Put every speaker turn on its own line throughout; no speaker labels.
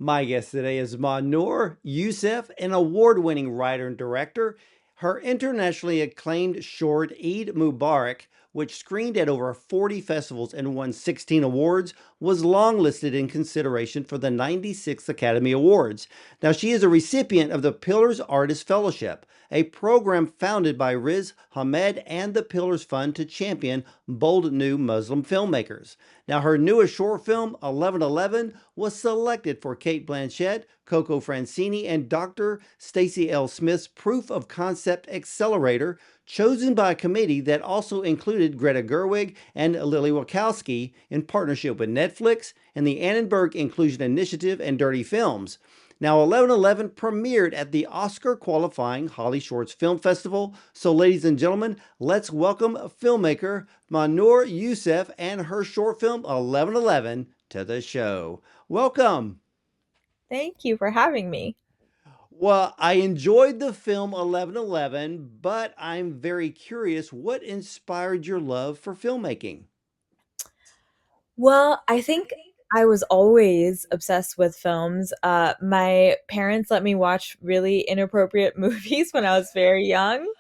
My guest today is Mahnoor Euceph, an award winning writer and director. Her internationally acclaimed short, Eid Mubarak, which screened at over 40 festivals and won 16 awards, was longlisted in consideration for the 96th Academy Awards. Now, she is a recipient of the Pillars Artist Fellowship, a program founded by Riz Ahmed and the Pillars Fund to champion bold new Muslim filmmakers. Now, her newest short film, 1111, was selected for Cate Blanchett, Coco Francini, and Dr. Stacy L. Smith's Proof of Concept Accelerator, chosen by a committee that also included Greta Gerwig and Lilly Wachowski in partnership with Netflix and the Annenberg Inclusion Initiative and Dirty Films. Now, 1111 premiered at the Oscar qualifying HollyShorts Film Festival. So, ladies and gentlemen, let's welcome filmmaker Mahnoor Euceph and her short film 1111 to the show. Welcome.
Thank you for having me.
Well, I enjoyed the film 1111, but I'm very curious what inspired your love for filmmaking?
Well, I think I was always obsessed with films. My parents let me watch really inappropriate movies when I was very young.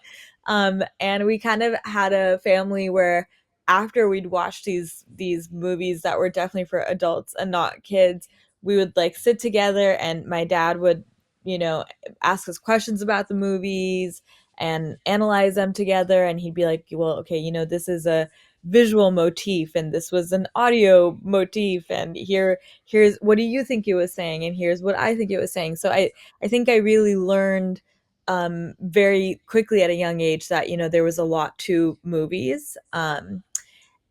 And we kind of had a family where after we'd watch these movies that were definitely for adults and not kids, we would like sit together and my dad would, you know, ask us questions about the movies and analyze them together and he'd be like, "Well, okay, this is a visual motif and this was an audio motif and here's what do you think it was saying and here's what I think it was saying." So I think I really learned very quickly at a young age that there was a lot to movies.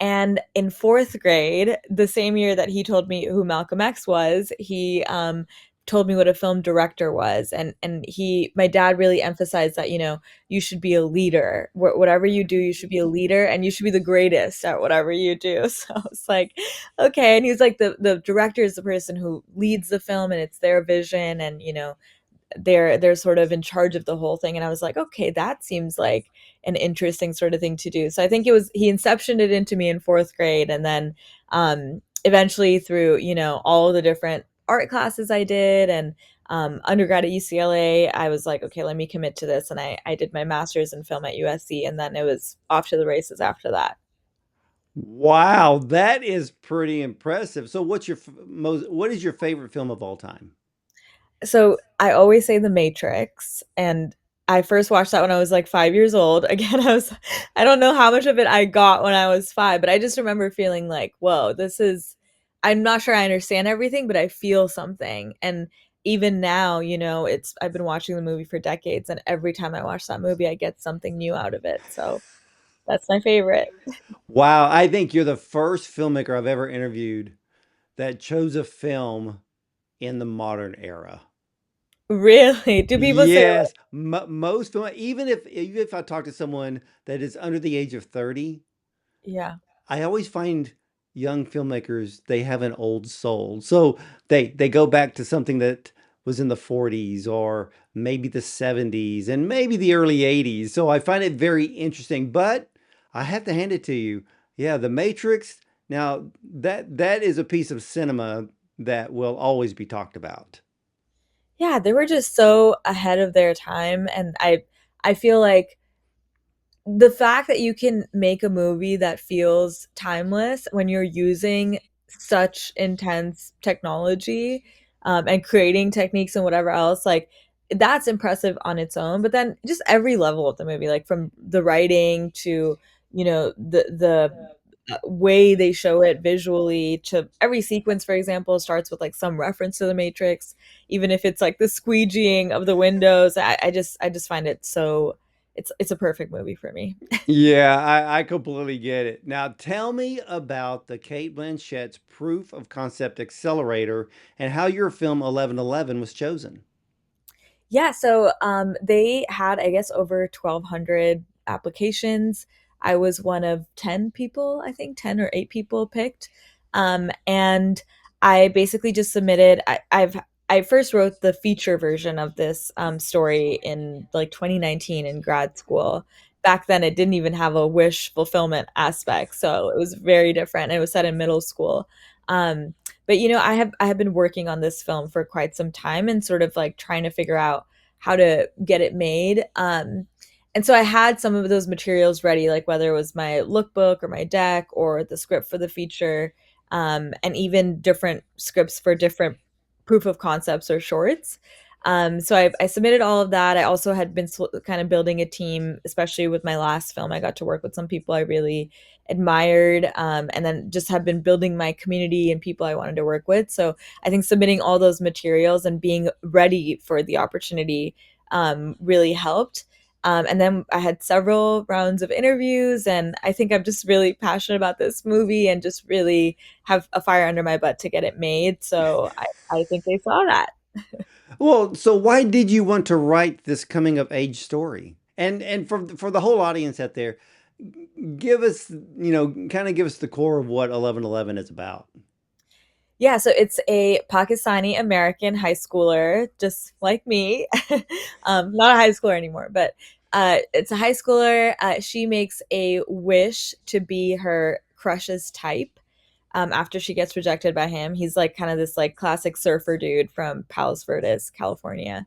And in fourth grade, the same year that he told me who Malcolm X was, he told me what a film director was, and my dad really emphasized that you should be a leader. Whatever you do, you should be a leader, and you should be the greatest at whatever you do. So it's like, okay, and he's like the director is the person who leads the film, and it's their vision, and they're sort of in charge of the whole thing. And I was like, okay, that seems like an interesting sort of thing to do. So I think it was he inceptioned it into me in fourth grade, and then eventually through all the different art classes I did and undergrad at UCLA, I was like, okay, let me commit to this, and I did my master's in film at USC, and then it was off to the races after that.
Wow, that is pretty impressive. So, what is your favorite film of all time?
So I always say The Matrix, and I first watched that when I was like 5 years old. Again, I don't know how much of it I got when I was five, but I just remember feeling like, whoa, I'm not sure I understand everything, but I feel something. And even now, I've been watching the movie for decades, and every time I watch that movie, I get something new out of it. So that's my favorite.
Wow, I think you're the first filmmaker I've ever interviewed that chose a film in the modern era.
Really? Do people say,
Yes, most film, even if I talk to someone that is under the age of 30,
yeah.
I always find young filmmakers, they have an old soul. So they go back to something that was in the 40s or maybe the 70s and maybe the early 80s. So I find it very interesting, but I have to hand it to you. Yeah, The Matrix. Now that is a piece of cinema that will always be talked about.
Yeah, they were just so ahead of their time, and I feel like the fact that you can make a movie that feels timeless when you're using such intense technology, and creating techniques and whatever else, like that's impressive on its own. But then just every level of the movie, like from the writing to the way they show it visually, to every sequence, for example, starts with like some reference to the Matrix, even if it's like the squeegeeing of the windows. I just find it so it's a perfect movie for me.
Yeah, I completely get it. Now, tell me about the Kate Blanchett's Proof of Concept Accelerator and how your film 1111 was chosen.
Yeah, so they had, I guess, over 1,200 applications. I was one of 10 people, I think 10 or 8 people picked. And I basically just submitted. I first wrote the feature version of this story in like 2019 in grad school. Back then, it didn't even have a wish fulfillment aspect, so it was very different. It was set in middle school. Um, but I have been working on this film for quite some time and sort of like trying to figure out how to get it made. And so I had some of those materials ready, like whether it was my lookbook or my deck or the script for the feature, and even different scripts for different proof of concepts or shorts. So I submitted all of that. I also had been kind of building a team, especially with my last film. I got to work with some people I really admired, and then just have been building my community and people I wanted to work with. So I think submitting all those materials and being ready for the opportunity really helped. And then I had several rounds of interviews, and I think I'm just really passionate about this movie and just really have a fire under my butt to get it made. So I think they saw that.
Well, so why did you want to write this coming of age story? And for the whole audience out there, give us, kind of give us the core of what 1111 is about.
Yeah, so it's a Pakistani American high schooler, just like me. Not a high schooler anymore, but it's a high schooler. She makes a wish to be her crush's type after she gets rejected by him. He's like kind of this like classic surfer dude from Palos Verdes, California.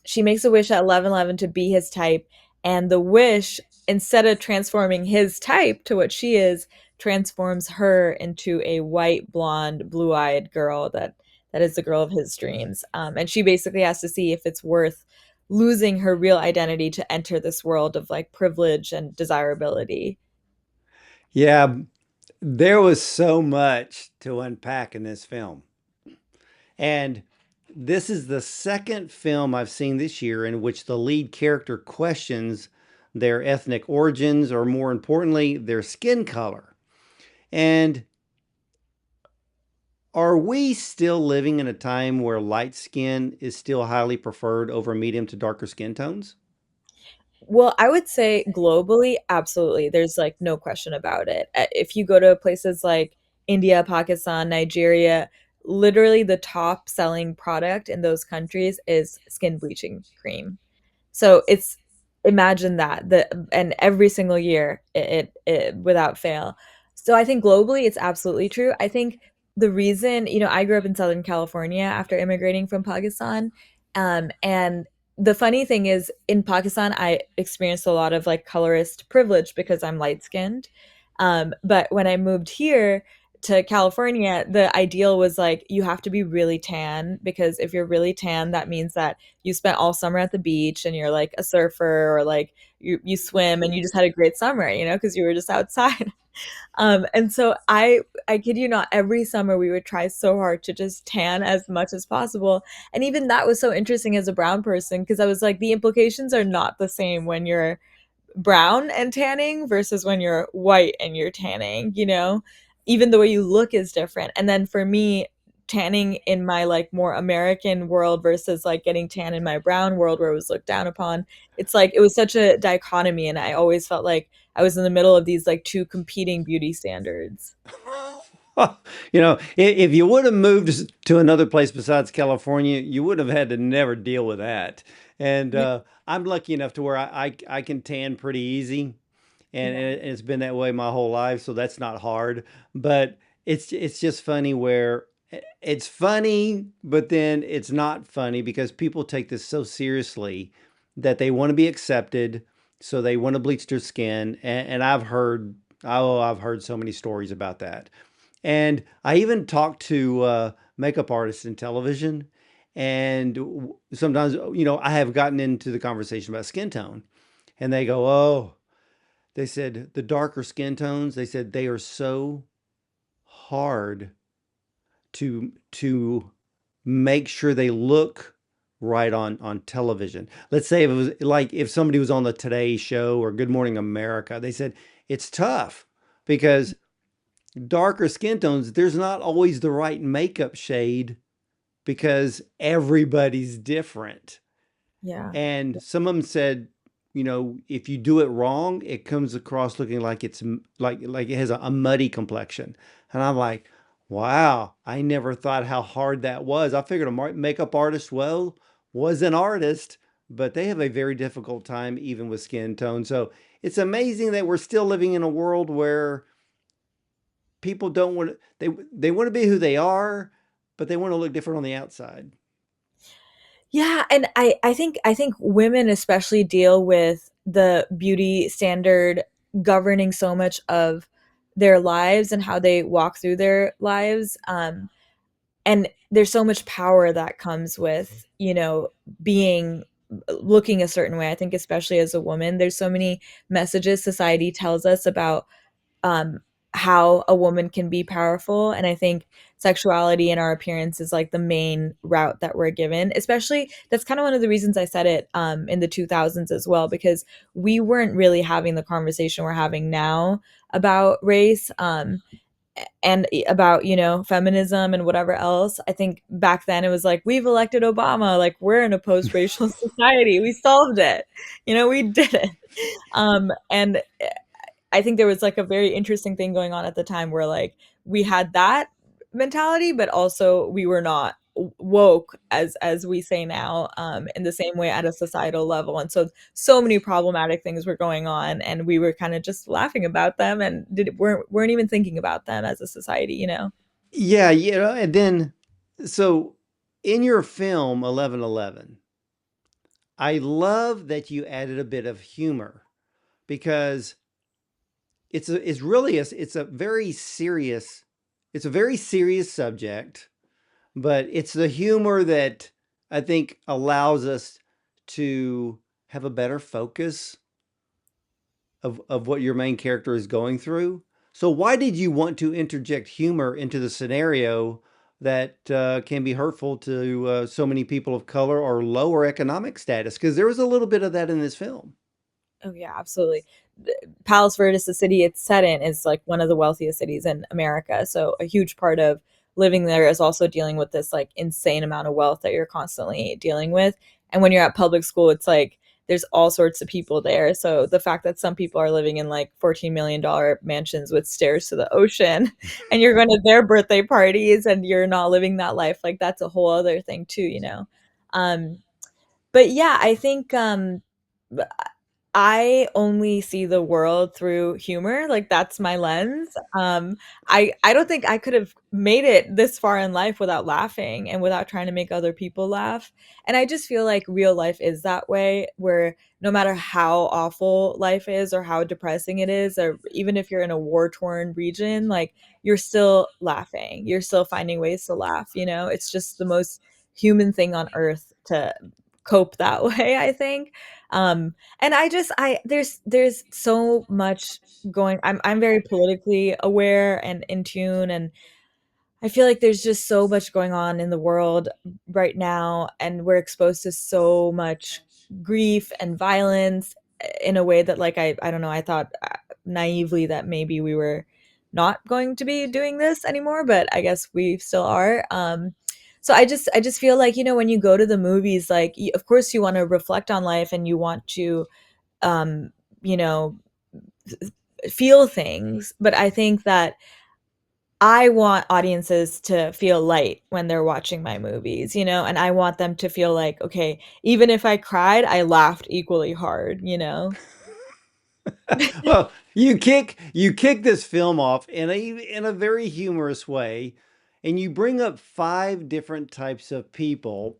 She makes a wish at 11:11 to be his type, and the wish, instead of transforming his type to what she is, transforms her into a white, blonde, blue-eyed girl that is the girl of his dreams. And she basically has to see if it's worth losing her real identity to enter this world of like privilege and desirability.
Yeah, there was so much to unpack in this film. And this is the second film I've seen this year in which the lead character questions their ethnic origins, or more importantly, their skin color. And are we still living in a time where light skin is still highly preferred over medium to darker skin tones?
Well, I would say globally, absolutely. There's like no question about it. If you go to places like India, Pakistan, Nigeria, literally the top selling product in those countries is skin bleaching cream. So it's imagine that and every single year it without fail. So I think globally it's absolutely true. I think the reason, I grew up in Southern California after immigrating from Pakistan, and the funny thing is in Pakistan I experienced a lot of like colorist privilege because I'm light skinned. But when I moved here to California, the ideal was like you have to be really tan because if you're really tan, that means that you spent all summer at the beach and you're like a surfer or like you swim and you just had a great summer, because you were just outside. And so I kid you not, every summer we would try so hard to just tan as much as possible. And even that was so interesting as a brown person because I was like, the implications are not the same when you're brown and tanning versus when you're white and you're tanning, even the way you look is different. And then for me, tanning in my like more American world versus like getting tan in my brown world where it was looked down upon, it's like it was such a dichotomy. And I always felt like I was in the middle of these like two competing beauty standards.
If you would have moved to another place besides California, you would have had to never deal with that. And
Yeah.
I'm lucky enough to where I can tan pretty easy, and
Yeah.
it's been that way my whole life, so that's not hard. But it's just funny where it's funny, but then it's not funny because people take this so seriously that they want to be accepted, so they want to bleach their skin. And I've heard so many stories about that. And I even talk to makeup artists in television. And sometimes, I have gotten into the conversation about skin tone. And they go, oh, they said the darker skin tones, they said they are so hard to make sure they look right on television. Let's say if it was like if somebody was on the Today Show or Good Morning America, they said it's tough because darker skin tones, there's not always the right makeup shade because everybody's different.
Yeah.
And some of them said, if you do it wrong, it comes across looking like it's like it has a muddy complexion. And I'm like, wow, I never thought how hard that was. I figured a makeup artist, well, was an artist, but they have a very difficult time even with skin tone. So it's amazing that we're still living in a world where people don't want to, they want to be who they are, but they want to look different on the outside.
Yeah, and I think women especially deal with the beauty standard governing so much of their lives and how they walk through their lives. And there's so much power that comes with, being looking a certain way. I think especially as a woman, there's so many messages society tells us about um, how a woman can be powerful. And I think sexuality and our appearance is like the main route that we're given. Especially, that's kind of one of the reasons I said it in the 2000s as well, because we weren't really having the conversation we're having now about race. And about feminism and whatever else. I think back then it was like, we've elected Obama, like we're in a post-racial society, we solved it, we did it. And I think there was like a very interesting thing going on at the time where like we had that mentality, but also we were not woke as we say now, in the same way at a societal level. And so many problematic things were going on, and we were kind of just laughing about them and weren't even thinking about them as a society.
Yeah, and then so in your film 1111, I love that you added a bit of humor because it's really it's a very serious subject, but it's the humor that I think allows us to have a better focus of what your main character is going through. So why did you want to interject humor into the scenario that can be hurtful to so many people of color or lower economic status? Because there was a little bit of that in this film.
Oh yeah, absolutely. Palos Verdes, the city it's set in, is like one of the wealthiest cities in America. So a huge part of living there is also dealing with this like insane amount of wealth that you're constantly dealing with. And when you're at public school, it's like there's all sorts of people there. So the fact that some people are living in like $14 million mansions with stairs to the ocean and you're going to their birthday parties and you're not living that life, like that's a whole other thing too. Um, but yeah, I think I only see the world through humor, like, that's my lens. I don't think I could have made it this far in life without laughing and without trying to make other people laugh, and I just feel like real life is that way, where no matter how awful life is or how depressing it is, or even if you're in a war-torn region, like, you're still laughing, you're still finding ways to laugh. It's just the most human thing on earth to cope that way, I think. And there's so much going. I'm very politically aware and in tune, and I feel like there's just so much going on in the world right now, and we're exposed to so much grief and violence in a way that, like, I don't know, I thought naively that maybe we were not going to be doing this anymore, but I guess we still are. So I just feel like, when you go to the movies, like, of course you want to reflect on life and you want to um, you know, feel things. But I think that I want audiences to feel light when they're watching my movies, and I want them to feel like, okay, even if I cried, I laughed equally hard.
Well, you kick this film off in a very humorous way, and you bring up five different types of people,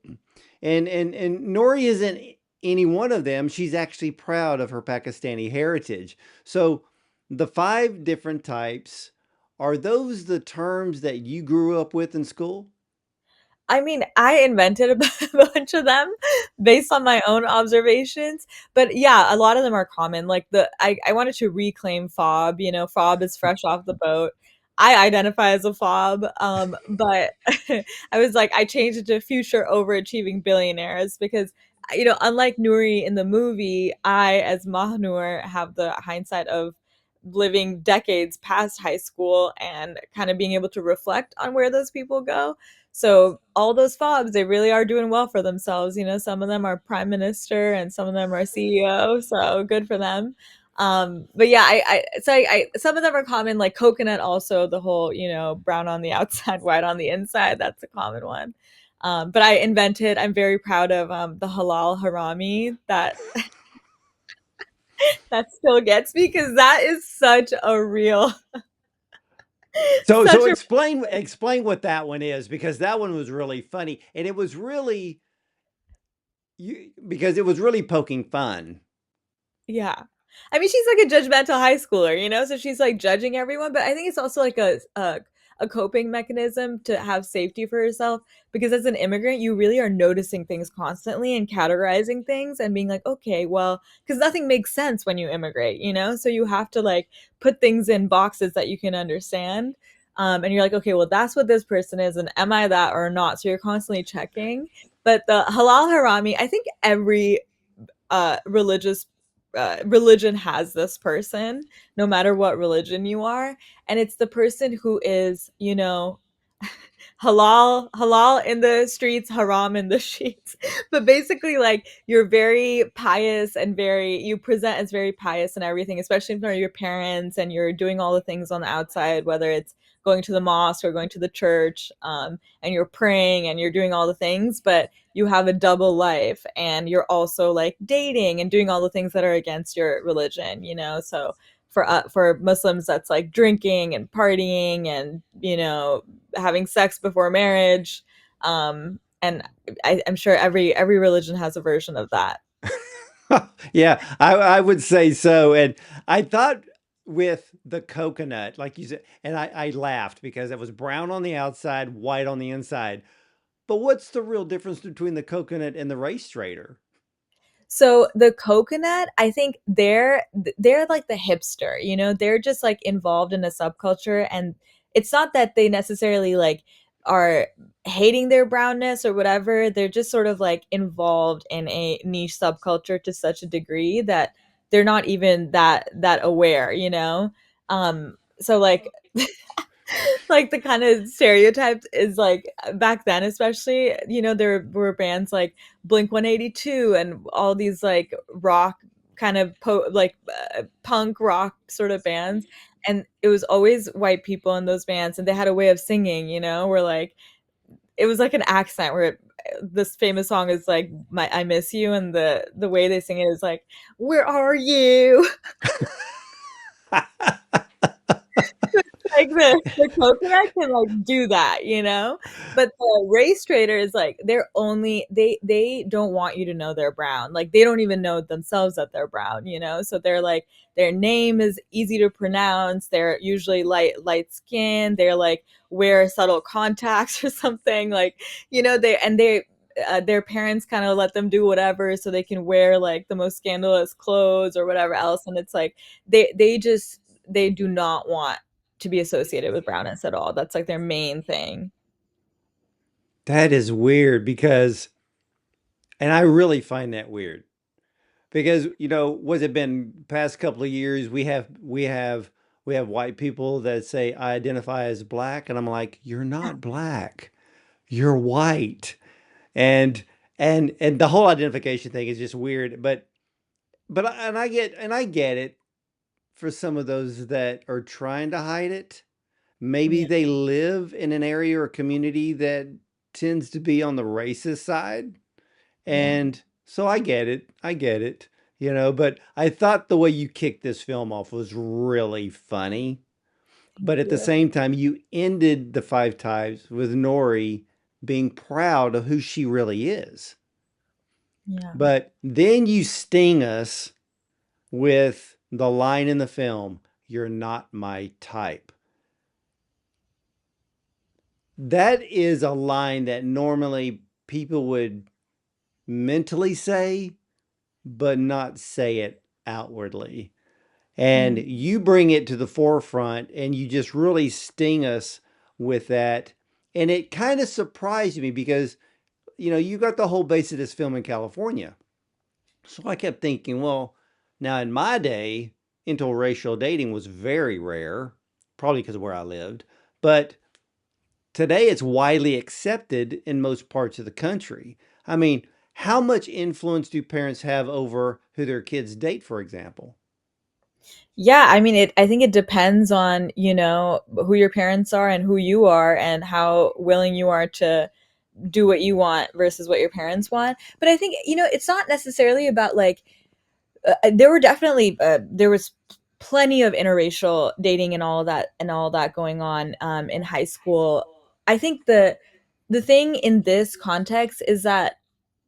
and Nori isn't any one of them. She's actually proud of her Pakistani heritage. So the five different types, are those the terms that you grew up with in school?
I mean, I invented a bunch of them based on my own observations, but yeah, a lot of them are common. Like I wanted to reclaim fob. Fob is fresh off the boat. I identify as a fob, but I was like, I changed it to future overachieving billionaires because, unlike Nuri in the movie, I, as Mahnoor, have the hindsight of living decades past high school and kind of being able to reflect on where those people go. So all those fobs, they really are doing well for themselves. Some of them are prime minister and some of them are CEO. So good for them. But yeah, some of them are common, like coconut. Also, the whole brown on the outside, white on the inside. That's a common one. But I'm very proud of the halal harami that still gets me because that is such a real
So
Such a
explain what that one is, because that one was really funny, and it was really because it was really poking fun.
Yeah. I mean, she's like a judgmental high schooler, you know? So she's like judging everyone, but I think it's also like a coping mechanism to have safety for herself because as an immigrant, you really are noticing things constantly and categorizing things and being like, okay, well, because nothing makes sense when you immigrate, you know? So you have to like put things in boxes that you can understand. And you're like, okay, well, that's what this person is, and am I that or not? So you're constantly checking. But the halal harami, I think every religious religion has this person, no matter what religion you are, and it's the person who is, you know, halal in the streets, haram in the sheets. But basically, like you're very pious and very you present as very pious and everything, especially in front of your parents, and you're doing all the things on the outside, whether it's going to the mosque or going to the church, and you're praying and you're doing all the things, but you have a double life and you're also like dating and doing all the things that are against your religion, you know. So for Muslims, that's like drinking and partying and, you know, having sex before marriage. And I'm sure every religion has a version of that.
Yeah, I would say so. And I thought with the coconut, like you said, and I laughed because it was brown on the outside, white on the inside. But what's the real difference between the coconut and the race trader?
So the coconut, I think they're like the hipster, you know, they're just like involved in a subculture, and it's not that they necessarily like are hating their brownness or whatever. They're just sort of like involved in a niche subculture to such a degree that they're not even that aware, you know? So like like the kind of stereotypes is like back then, especially, you know, there were bands like Blink 182 and all these like rock kind of punk rock sort of bands, and it was always white people in those bands, and they had a way of singing, you know, where like it was like an accent where this famous song is like my I miss you, and the way they sing it is like where are you. Like the coconut can like do that, you know? But the race trader is like they're only they don't want you to know they're brown. Like they don't even know themselves that they're brown, you know? So they're like their name is easy to pronounce. They're usually light skin. They're like wear subtle contacts or something. Like, you know, they their parents kind of let them do whatever so they can wear like the most scandalous clothes or whatever else, and it's like they just they do not want to be associated with brownness at all. That's like their main thing.
That is weird because, and I really find that weird because, what's it been past couple of years? We have white people that say I identify as black, and I'm like, you're not black, you're white. And the whole identification thing is just weird. And I get it for some of those that are trying to hide it. Maybe
Yeah.
they live in an area or community that tends to be on the racist side.
Yeah.
And so I get it. I get it. But I thought the way you kicked this film off was really funny.
Thank
But at the
you.
same time, you ended the five times with Nori being proud of who she really is.
Yeah.
But then you sting us with the line in the film, "You're not my type." That is a line that normally people would mentally say, but not say it outwardly. And
Yeah.
you bring it to the forefront and you just really sting us with that. And it kind of surprised me because, you got the whole base of this film in California. So I kept thinking, well, now in my day, interracial dating was very rare, probably because of where I lived. But today it's widely accepted in most parts of the country. I mean, how much influence do parents have over who their kids date, for example?
Yeah, I mean I think it depends on, you know, who your parents are and who you are and how willing you are to do what you want versus what your parents want. But I think, you know, it's not necessarily about like there were definitely there was plenty of interracial dating and all that going on in high school. I think the thing in this context is that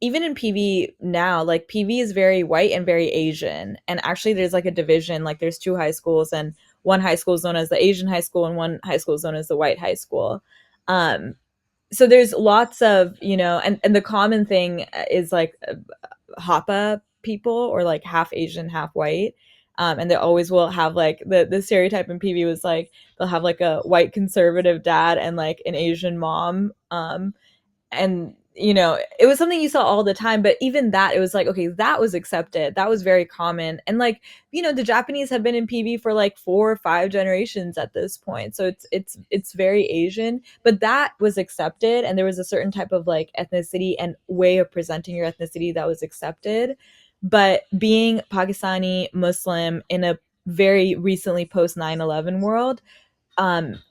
even in PV now, like PV is very white and very Asian. And actually there's like a division, like there's two high schools, and one high school is known as the Asian high school and one high school is known as the white high school. Um, so there's lots of, and the common thing is like Hapa people, or like half Asian, half white. And they always will have like the stereotype in PV was like they'll have like a white conservative dad and like an Asian mom. And it was something you saw all the time, but even that, it was like, okay, that was accepted, that was very common. And like, the Japanese have been in PV for like 4 or 5 generations at this point, so it's very Asian, but that was accepted, and there was a certain type of like ethnicity and way of presenting your ethnicity that was accepted. But being Pakistani Muslim in a very recently post 9/11 world,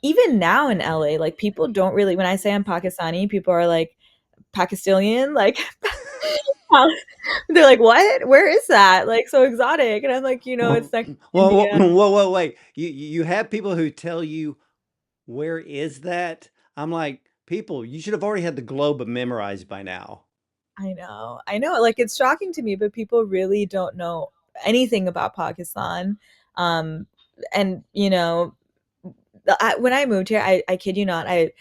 even now in LA, like people don't really, when I say I'm Pakistani, people are like, Pakistanian, like they're like, what? Where is that? Like so exotic. And I'm like,
Well,
it's next to
well,
India.
whoa, wait. You have people who tell you, where is that? I'm like, people, you should have already had the globe memorized by now.
I know. I know. Like it's shocking to me, but people really don't know anything about Pakistan. Um, and when I moved here, I kid you not, I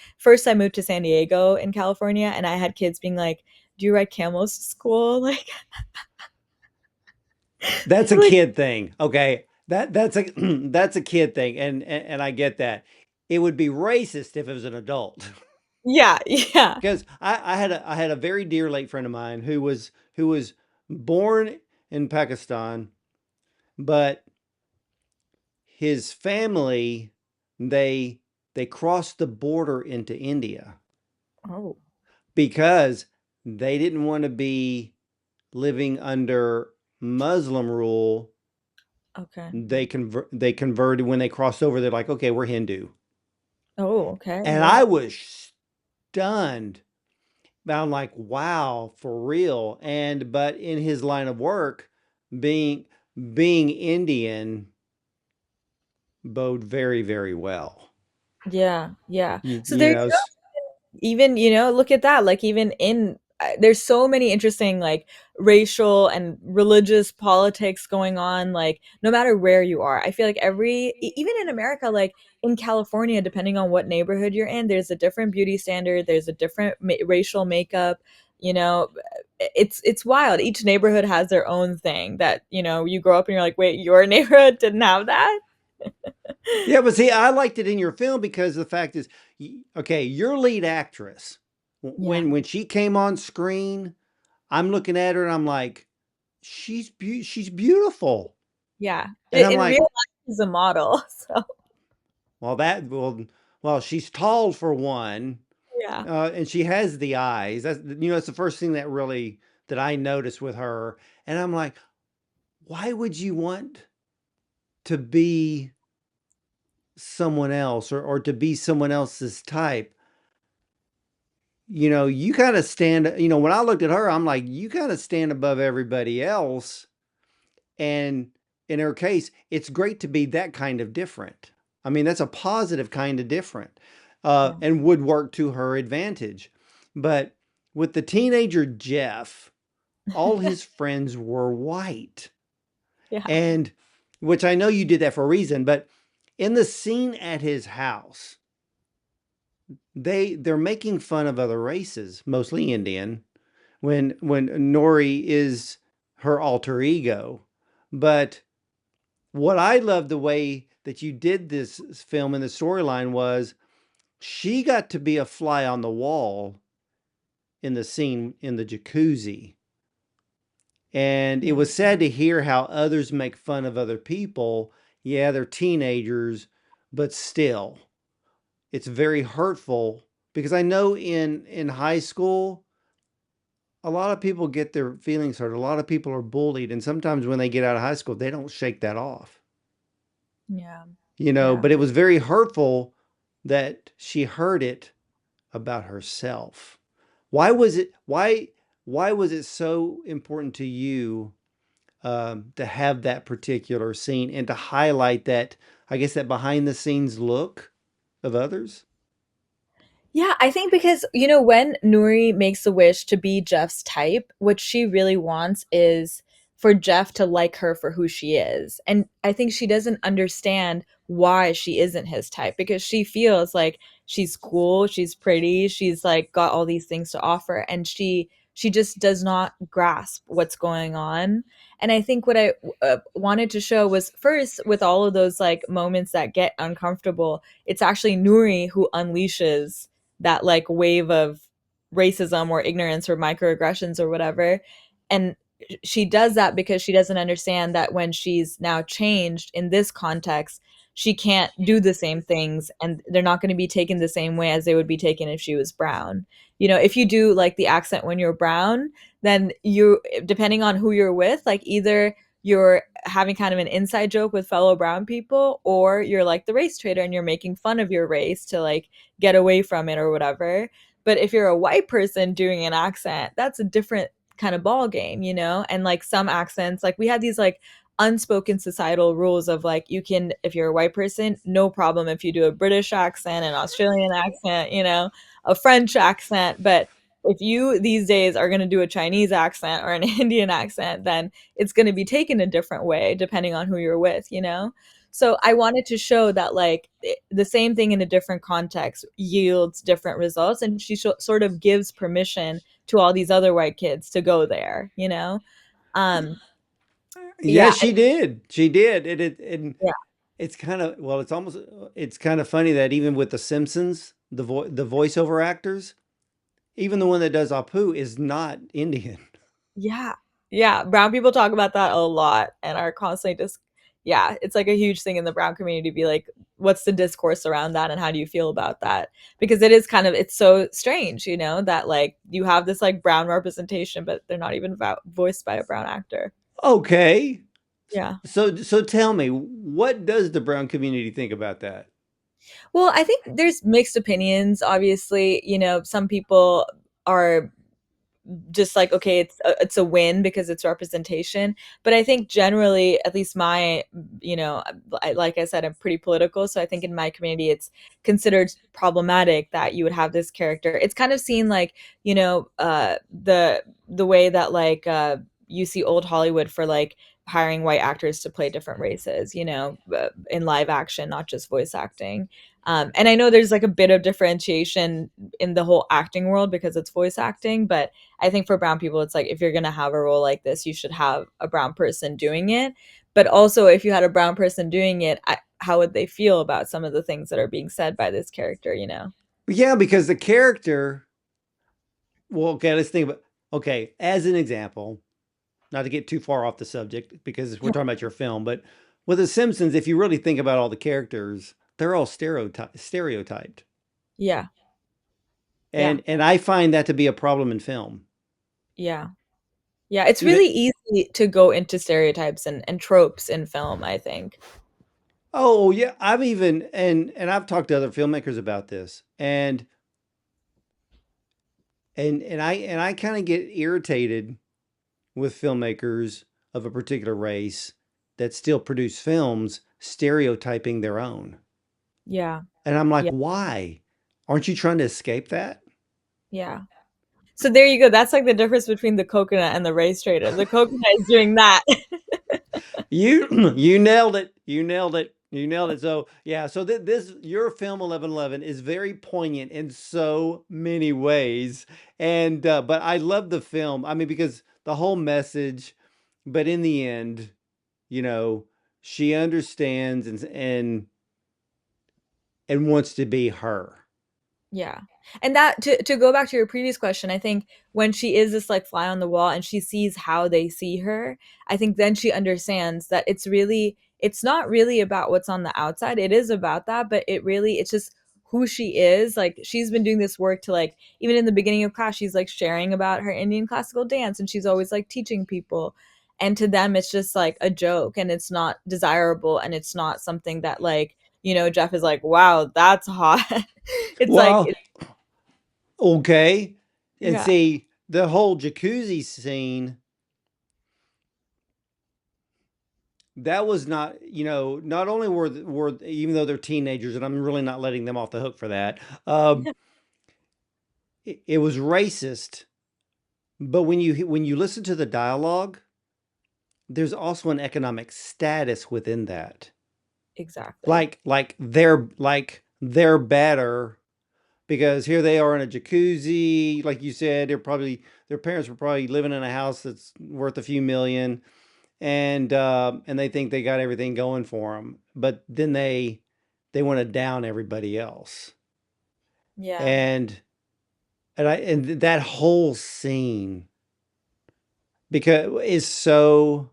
moved to San Diego in California, and I had kids being like, "Do you ride camels to school?" Like,
That's a
like
kid thing, okay? That's a that's a kid thing, and I get that. It would be racist if it was an adult.
yeah, yeah.
Because I had a very dear late friend of mine who was born in Pakistan, but his family, they they crossed the border into India
Oh,
because they didn't want to be living under Muslim rule.
okay.
They converted when they crossed over. They're like, okay, we're Hindu,
Oh, okay.
and
Yeah.
I was stunned. But I'm like, wow, for real. And but in his line of work, being being Indian bode very, very well.
Yeah, yeah. So
You
there,
know,
even, look at that. Like even in there's so many interesting like racial and religious politics going on, like no matter where you are. I feel like even in America, like in California, depending on what neighborhood you're in, there's a different beauty standard, there's a different racial makeup, you know. It's wild. Each neighborhood has their own thing that, you grow up and you're like, wait, your neighborhood didn't have that?
yeah, but see, I liked it in your film because the fact is, okay, your lead actress,
Yeah.
when she came on screen, I'm looking at her and I'm like, she's beautiful,
Yeah.
and I'm
In real
like,
life, he's a model. So,
well, she's tall for one,
yeah.
and she has the eyes. That's the first thing that I noticed with her, and I'm like, why would you want to be someone else or to be someone else's type? You kind of stand, when I looked at her, I'm like, you kind of stand above everybody else. And in her case, it's great to be that kind of different. I mean, that's a positive kind of different,
Yeah.
and would work to her advantage. But with the teenager Jeff, all his friends were white.
Yeah.
And which I know you did that for a reason, but in the scene at his house, they're making fun of other races, mostly Indian, when Nori is her alter ego. But what I love the way that you did this film and the storyline was she got to be a fly on the wall in the scene in the jacuzzi. And it
Yeah.
was sad to hear how others make fun of other people. Yeah, they're teenagers, but still, it's very hurtful because I know in high school, a lot of people get their feelings hurt. A lot of people are bullied, and sometimes when they get out of high school, they don't shake that off.
Yeah.
But
Yeah.
it was very hurtful that she heard it about herself. Why was it so important to you to have that particular scene and to highlight that, I guess, that behind the scenes look of others.
Yeah, I think because, when Nuri makes a wish to be Jeff's type, what she really wants is for Jeff to like her for who she is. And I think she doesn't understand why she isn't his type because she feels like she's cool, she's pretty, she's like got all these things to offer and she just does not grasp what's going on. And I think what I wanted to show was first with all of those like moments that get uncomfortable, it's actually Nuri who unleashes that like wave of racism or ignorance or microaggressions or whatever. And she does that because she doesn't understand that when she's now changed in this context, she can't do the same things and they're not going to be taken the same way as they would be taken if she was brown. If you do like the accent when you're brown, then you, depending on who you're with, like either you're having kind of an inside joke with fellow brown people or you're like the race traitor and you're making fun of your race to like get away from it or whatever. But if you're a white person doing an accent, that's a different kind of ball game. And like some accents, like we had these like unspoken societal rules of like you can, if you're a white person, no problem if you do a British accent, an Australian accent, a French accent. But if you these days are going to do a Chinese accent or an Indian accent, then it's going to be taken a different way depending on who you're with. So I wanted to show that like the same thing in a different context yields different results, and she sort of gives permission to all these other white kids to go there. Um,
Yeah,
yeah,
she did. She did. And
yeah,
it's kind of, well, it's kind of funny that even with the Simpsons, the voiceover actors, even the one that does Apu is not Indian.
yeah, yeah. Brown people talk about that a lot and are constantly just, yeah, it's like a huge thing in the brown community to be like, what's the discourse around that and how do you feel about that? Because it is kind of, it's so strange, that like you have this like brown representation, but they're not even voiced by a brown actor.
Okay.
Yeah.
So tell me, what does the brown community think about that?
Well, I think there's mixed opinions. Obviously, some people are just like, okay, it's a win because it's representation. But I think generally, at least like I said, I'm pretty political, so I think in my community, it's considered problematic that you would have this character. It's kind of seen like, the way that like you see old Hollywood for like hiring white actors to play different races, in live action, not just voice acting. And I know there's like a bit of differentiation in the whole acting world because it's voice acting, but I think for brown people, it's like if you're going to have a role like this, you should have a brown person doing it. But also, if you had a brown person doing it, how would they feel about some of the things that are being said by this character?
Yeah, because the character, well, okay, let's think about, okay, as an example, not to get too far off the subject because we're talking about your film, but with The Simpsons, if you really think about all the characters, they're all stereotyped.
Yeah, yeah,
And I find that to be a problem in film.
yeah, yeah. It's
You know,
really easy to go into stereotypes and tropes in film, I think.
oh yeah, I've even and I've talked to other filmmakers about this. And I kind of get irritated with filmmakers of a particular race that still produce films stereotyping their own.
Yeah,
And I'm like,
yeah,
why? Aren't you trying to escape that?
yeah. So there you go. That's like the difference between the coconut and the race trader. The coconut is doing that.
You you nailed it. You nailed it. You nailed it. So yeah, so this your film 1111 is very poignant in so many ways, and but I love the film. I mean, because the whole message, but in the end, you know, she understands and wants to be her.
Yeah. And that to go back to your previous question, I think when she is this like fly on the wall and she sees how they see her, I think then she understands that it's not really about what's on the outside. It is about that, but it's just who she is. Like she's been doing this work to like even in the beginning of class, she's like sharing about her Indian classical dance and she's always like teaching people. And to them it's just like a joke and it's not desirable and it's not something that like, Jeff is like, wow, that's hot. It's like
Well, okay, and
yeah,
see the whole jacuzzi scene that was not, not only were even though they're teenagers, and I'm really not letting them off the hook for that. It was racist, but when you listen to the dialogue, there's also an economic status within that.
Exactly.
Like they're better because here they are in a jacuzzi, like you said. Their parents were probably living in a house that's worth a few million, and they think they got everything going for them, but then they want to down everybody else,
Yeah.
and and that whole scene because is so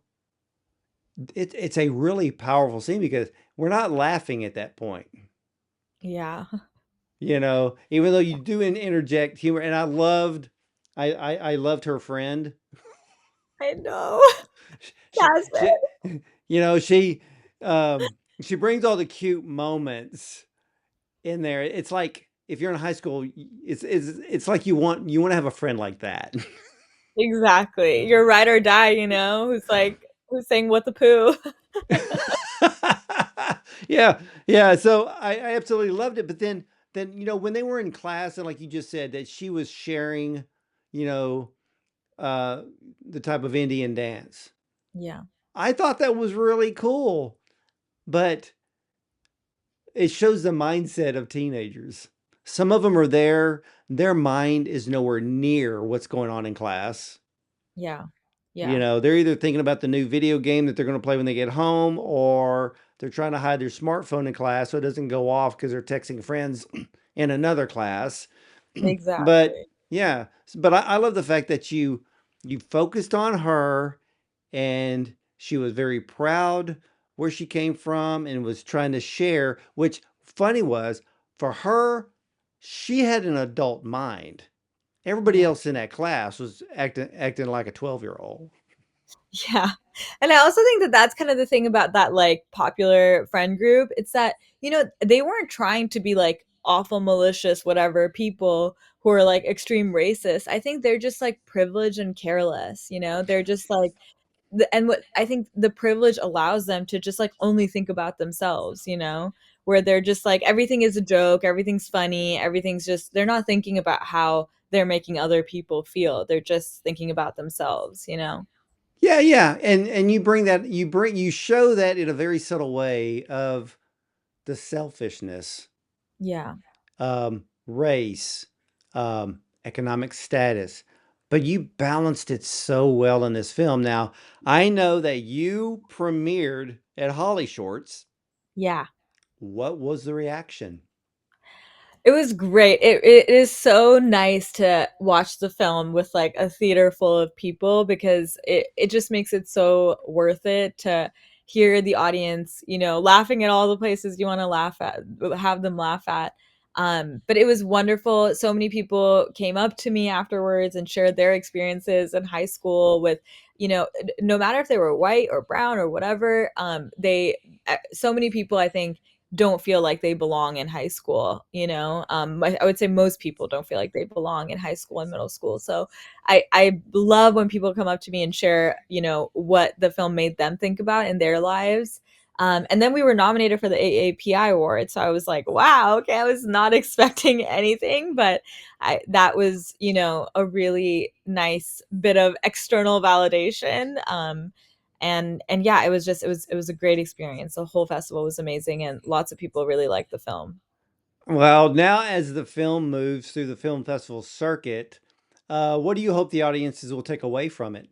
it's a really powerful scene because we're not laughing at that point.
Yeah.
Even though you do interject humor, and I loved her friend.
I know.
She,
Jasmine.
she, you know, she, she brings all the cute moments in there. It's like if you're in high school, it's like you want to have a friend like that.
Exactly. Your ride or die, who's saying what the poo.
Yeah, yeah. So I absolutely loved it. But then when they were in class and like you just said that she was sharing, you know, uh, the type of Indian dance.
Yeah.
I thought that was really cool, but it shows the mindset of teenagers. Some of them are there, their mind is nowhere near what's going on in class.
Yeah. Yeah.
They're either thinking about the new video game that they're going to play when they get home, or they're trying to hide their smartphone in class so it doesn't go off because they're texting friends in another class. But
Exactly.
yeah, but I love the fact that you focused on her, and she was very proud where she came from and was trying to share. Which funny was for her, she had an adult mind. Everybody
Yeah.
else in that class was acting like a 12-year-old.
Yeah. And I also think that that's kind of the thing about that like popular friend group. It's that, they weren't trying to be like awful, malicious, whatever people who are like extreme racist. I think they're just like privileged and careless, They're just like and what I think the privilege allows them to just like only think about themselves, where they're just like everything is a joke, everything's funny, everything's just they're not thinking about how they're making other people feel. They're just thinking about themselves.
Yeah, yeah, and you show that in a very subtle way of the selfishness,
Yeah.
race, economic status, but you balanced it so well in this film. Now, I know that you premiered at Holly Shorts.
Yeah.
What was the reaction?
It was great. It is so nice to watch the film with like a theater full of people because it just makes it so worth it to hear the audience, laughing at all the places you want to laugh at, have them laugh at. But it was wonderful. So many people came up to me afterwards and shared their experiences in high school with, no matter if they were white or brown or whatever, so many people, I think, don't feel like they belong in high school. I would say most people don't feel like they belong in high school and middle school. So I love when people come up to me and share, what the film made them think about in their lives. And then we were nominated for the AAPI award. So I was like, wow, okay, I was not expecting anything, but that was, a really nice bit of external validation. And yeah, it was a great experience. The whole festival was amazing, and lots of people really liked the film.
Well, now as the film moves through the film festival circuit, what do you hope the audiences will take away from it?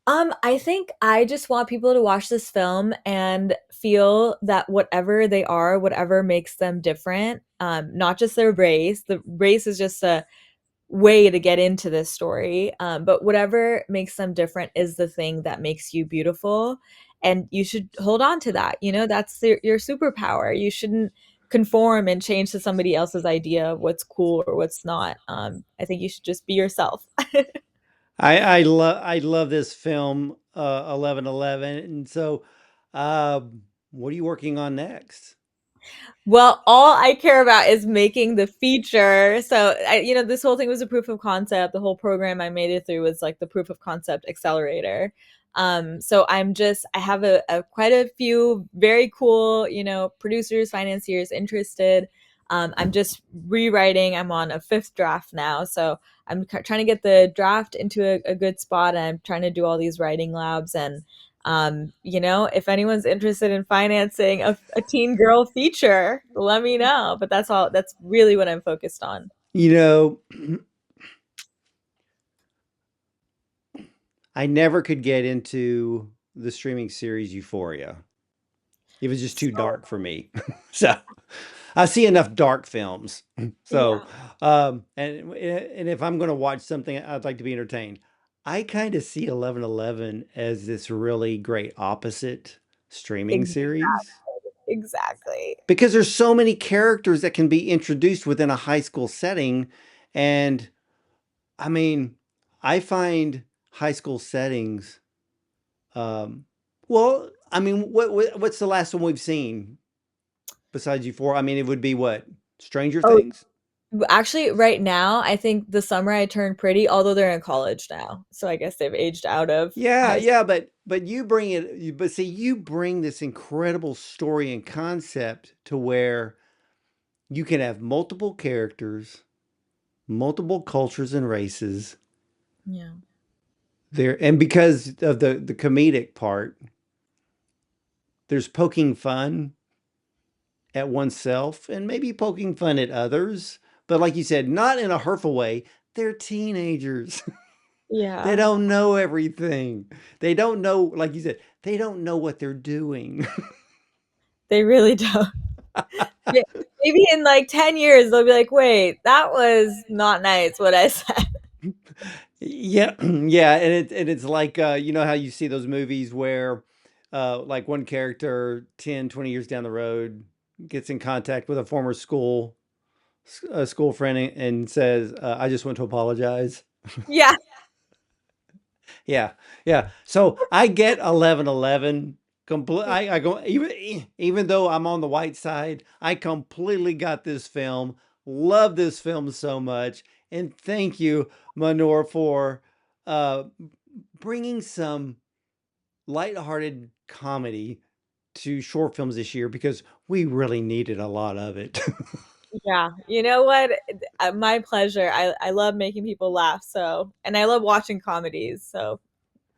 I think I just want people to watch this film and feel that whatever they are, whatever makes them different, not just their race. The race is just a way to get into this story. But whatever makes them different is the thing that makes you beautiful. And you should hold on to that. That's your superpower. You shouldn't conform and change to somebody else's idea of what's cool or what's not. I think you should just be yourself.
I love this film, 1111. And so, what are you working on next?
Well, all I care about is making the feature. So, this whole thing was a proof of concept. The whole program I made it through was like the proof of concept accelerator. So I have a quite a few very cool, producers, financiers interested. I'm just rewriting. I'm on a fifth draft now, so I'm trying to get the draft into a good spot. And I'm trying to do all these writing labs. And if anyone's interested in financing a teen girl feature, let me know. But that's all. That's really what I'm focused on.
You know, I never could get into the streaming series Euphoria. It was just too
So
dark for me. So I see enough dark films. So,
yeah,
and if I'm going to watch something, I'd like to be entertained. I kind of see 1111 as this really great opposite streaming
exactly,
series
exactly.
because there's so many characters that can be introduced within a high school setting. And I mean, I find high school settings, um, well, I mean, what's the last one we've seen besides Euphoria? I mean, it would be what? Stranger
Oh,
Things?
actually, right now, I think the summer I turned pretty, although they're in college now. So I guess they've aged out of
Yeah,
high school.
yeah, but you bring it, but see, you bring this incredible story and concept to where you can have multiple characters, multiple cultures and races
Yeah.
there, and because of the comedic part, there's poking fun at oneself and maybe poking fun at others, but like you said, not in a hurtful way. They're teenagers. They
Yeah.
don't know everything. They don't know, like you said, they don't know what they're doing.
They really don't. May- Maybe in like 10 years, they'll be like, wait, that was not nice what I said.
Yeah, yeah, and it's like you know how you see those movies where like one character 10, 20 years down the road gets in contact with a former school friend and says, "I just want to apologize."
Yeah.
Yeah, yeah. So I get 1111. I go even though I'm on the white side, I completely got this film. Love this film so much, and thank you, Mahnoor, for uh, bringing some lighthearted comedy to short films this year because we really needed a lot of it.
Yeah. You know what? My pleasure. I love making people laugh. So, and I love watching comedies. So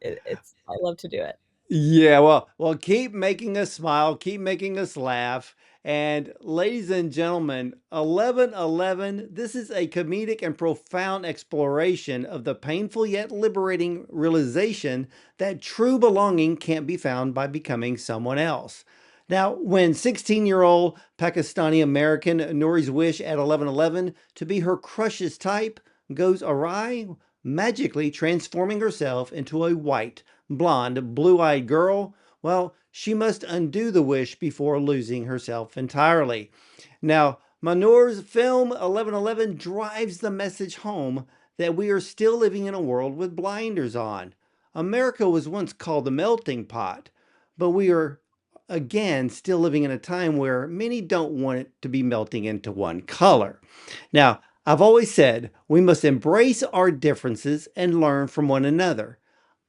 I love to do it.
Yeah, well, keep making us smile, keep making us laugh. And ladies and gentlemen, 1111, this is a comedic and profound exploration of the painful yet liberating realization that true belonging can't be found by becoming someone else. Now, when 16-year-old Pakistani American Nouri's wish at 1111 to be her crush's type goes awry, magically transforming herself into a white, blonde, blue-eyed girl, well, she must undo the wish before losing herself entirely. Now, Mahnoor's film 1111 drives the message home that we are still living in a world with blinders on. America was once called the melting pot, but we are again still living in a time where many don't want it to be melting into one color. Now, I've always said we must embrace our differences and learn from one another.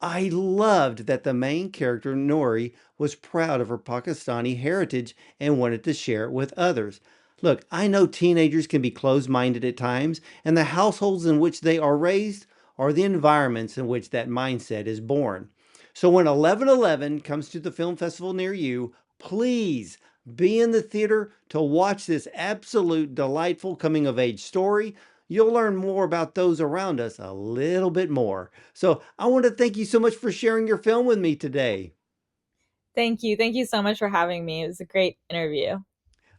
I loved that the main character, Nori, was proud of her Pakistani heritage and wanted to share it with others. Look, I know teenagers can be closed minded at times, and the households in which they are raised are the environments in which that mindset is born. So when 1111 comes to the film festival near you, please be in the theater to watch this absolute delightful coming of age story. You'll learn more about those around us a little bit more. So I want to thank you so much for sharing your film with me today.
Thank you. Thank you so much for having me. It was a great interview.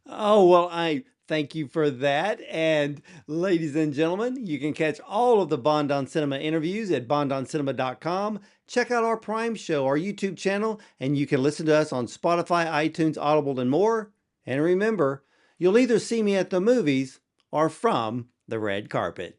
Oh, well, I thank you for that. And ladies and gentlemen, you can catch all of the Bond on Cinema interviews at bondoncinema.com. Check out our Prime show, our YouTube channel, and you can listen to us on Spotify, iTunes, Audible, and more. And remember, you'll either see me at the movies or from the red carpet.